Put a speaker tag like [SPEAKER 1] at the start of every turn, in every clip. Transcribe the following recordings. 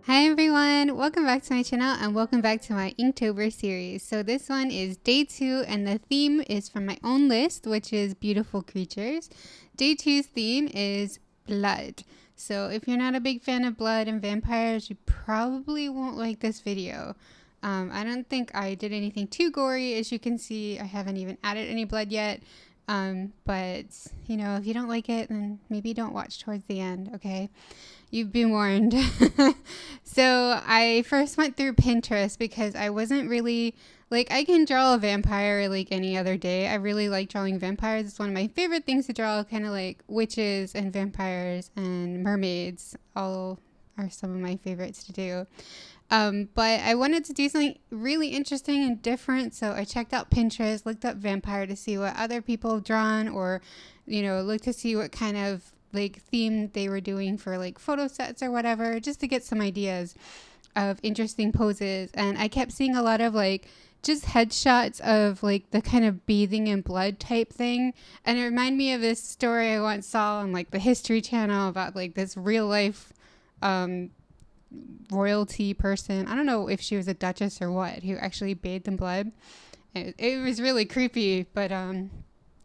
[SPEAKER 1] Hi everyone, welcome back to my channel and welcome back to my Inktober series. So this one is day 2 and the theme is from my own list, which is beautiful creatures. Day 2's theme is blood. So if you're not a big fan of blood and vampires, you probably won't like this video. I don't think I did anything too gory. As you can see, I haven't even added any blood yet. But you know, if you don't like it, then maybe don't watch towards the end, okay? You've been warned. So I first went through Pinterest because I wasn't really, like, I can draw a vampire like any other day. I really like drawing vampires. It's one of my favorite things to draw, kind of like witches and vampires and mermaids. All are some of my favorites to do. But I wanted to do something really interesting and different. So I checked out Pinterest, looked up vampire to see what other people have drawn, or, you know, look to see what kind of like theme they were doing for like photo sets or whatever, just to get some ideas of interesting poses. And I kept seeing a lot of like just headshots of like the kind of bathing in blood type thing. And it reminded me of this story I once saw on like the History Channel about like this real life royalty person. I don't know if she was a duchess or what, who actually bathed in blood. It was really creepy, but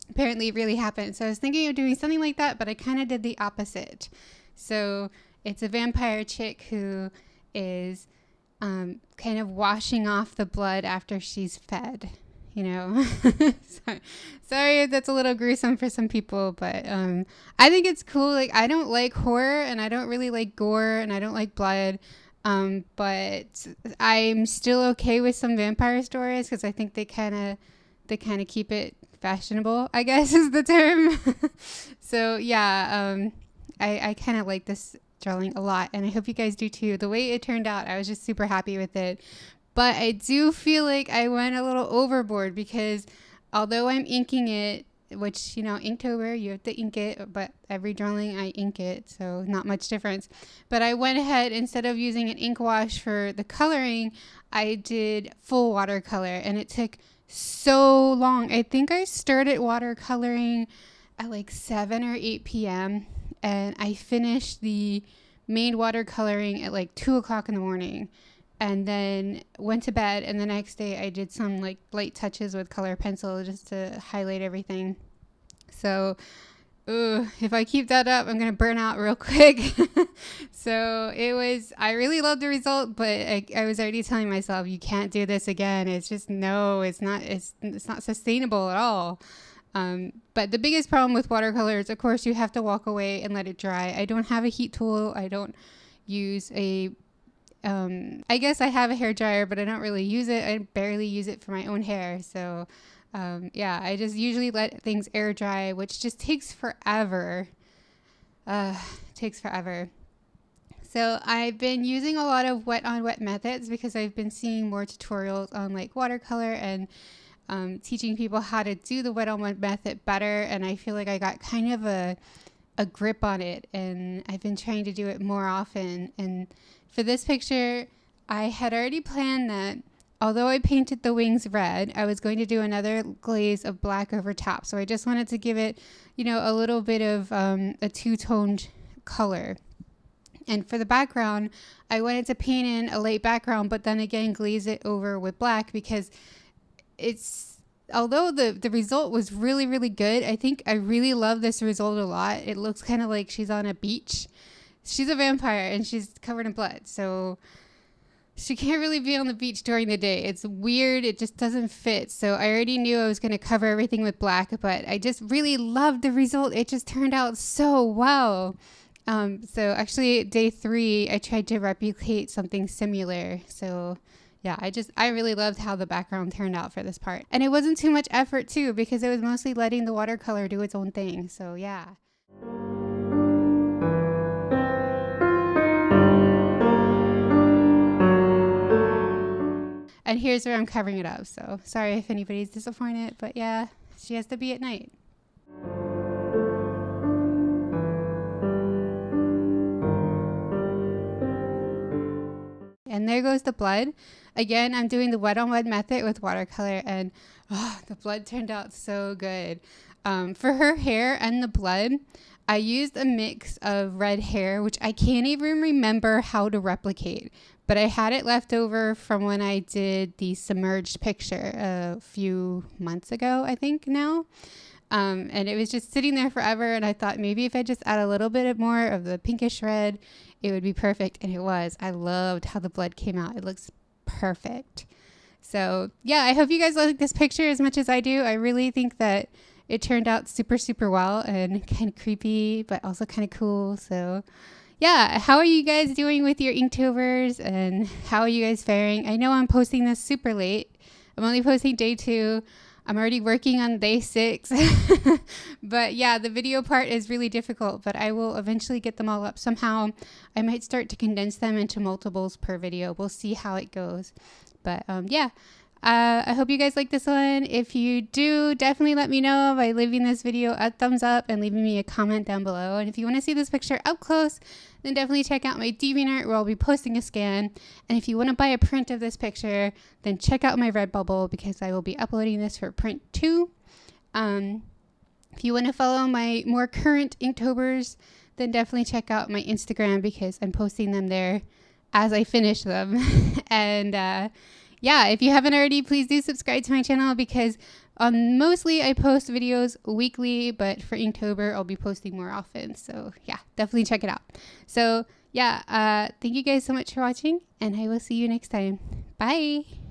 [SPEAKER 1] apparently it really happened. So I was thinking of doing something like that, but I kind of did the opposite. So it's a vampire chick who is kind of washing off the blood after she's fed, you know. Sorry if that's a little gruesome for some people, but I think it's cool. Like, I don't like horror and I don't really like gore and I don't like blood. But I'm still okay with some vampire stories because I think they kind of keep it fashionable, I guess is the term. So yeah, I kind of like this drawing a lot and I hope you guys do too. The way it turned out, I was just super happy with it. But I do feel like I went a little overboard because although I'm inking it, which, you know, Inktober, you have to ink it, but every drawing I ink it, so not much difference. But I went ahead, instead of using an ink wash for the coloring, I did full watercolor and it took so long. I think I started watercoloring at like 7 or 8 p.m. and I finished the main watercoloring at like 2 o'clock in the morning. And then went to bed, and the next day I did some like light touches with color pencil just to highlight everything. So if I keep that up, I'm gonna burn out real quick. So I really loved the result, but I was already telling myself, you can't do this again. It's just, no, it's not sustainable at all. But the biggest problem with watercolor is, of course, you have to walk away and let it dry. I don't have a heat tool. I don't use I guess I have a hair dryer, but I don't really use it. I barely use it for my own hair. So, yeah, I just usually let things air dry, which just takes forever. Takes forever. So I've been using a lot of wet on wet methods because I've been seeing more tutorials on like watercolor and teaching people how to do the wet on wet method better. And I feel like I got kind of a grip on it, and I've been trying to do it more often. And for this picture, I had already planned that although I painted the wings red, I was going to do another glaze of black over top. So I just wanted to give it, you know, a little bit of a two-toned color. And for the background, I wanted to paint in a light background, but then again glaze it over with black because although the result was really, really good, I think I really love this result a lot. It looks kind of like she's on a beach. She's a vampire and she's covered in blood, so she can't really be on the beach during the day. It's weird. It just doesn't fit. So I already knew I was going to cover everything with black, but I just really loved the result. It just turned out so well. So actually day 3, I tried to replicate something similar. So yeah, I really loved how the background turned out for this part. And it wasn't too much effort too, because it was mostly letting the watercolor do its own thing. So yeah. And here's where I'm covering it up. So sorry if anybody's disappointed, but yeah, she has to be at night. And there goes the blood. Again, I'm doing the wet on wet method with watercolor, and the blood turned out so good. For her hair and the blood, I used a mix of red hair, which I can't even remember how to replicate, but I had it left over from when I did the submerged picture a few months ago, I think now. And it was just sitting there forever, and I thought maybe if I just add a little bit more of the pinkish red, it would be perfect, and it was. I loved how the blood came out. It looks perfect. So yeah, I hope you guys like this picture as much as I do. I really think that it turned out super, super well and kind of creepy, but also kind of cool. So yeah, how are you guys doing with your Inktovers, and how are you guys faring? I know I'm posting this super late. I'm only posting day 2. I'm already working on day 6. But yeah, the video part is really difficult, but I will eventually get them all up somehow. I might start to condense them into multiples per video. We'll see how it goes. But yeah. I hope you guys like this one. If you do, definitely let me know by leaving this video a thumbs up and leaving me a comment down below. And if you want to see this picture up close, then definitely check out my DeviantArt where I'll be posting a scan. And if you want to buy a print of this picture, then check out my Redbubble because I will be uploading this for print too. If you want to follow my more current Inktobers, then definitely check out my Instagram because I'm posting them there as I finish them. And yeah, if you haven't already, please do subscribe to my channel because mostly I post videos weekly, but for Inktober, I'll be posting more often. So yeah, definitely check it out. So yeah, thank you guys so much for watching, and I will see you next time. Bye.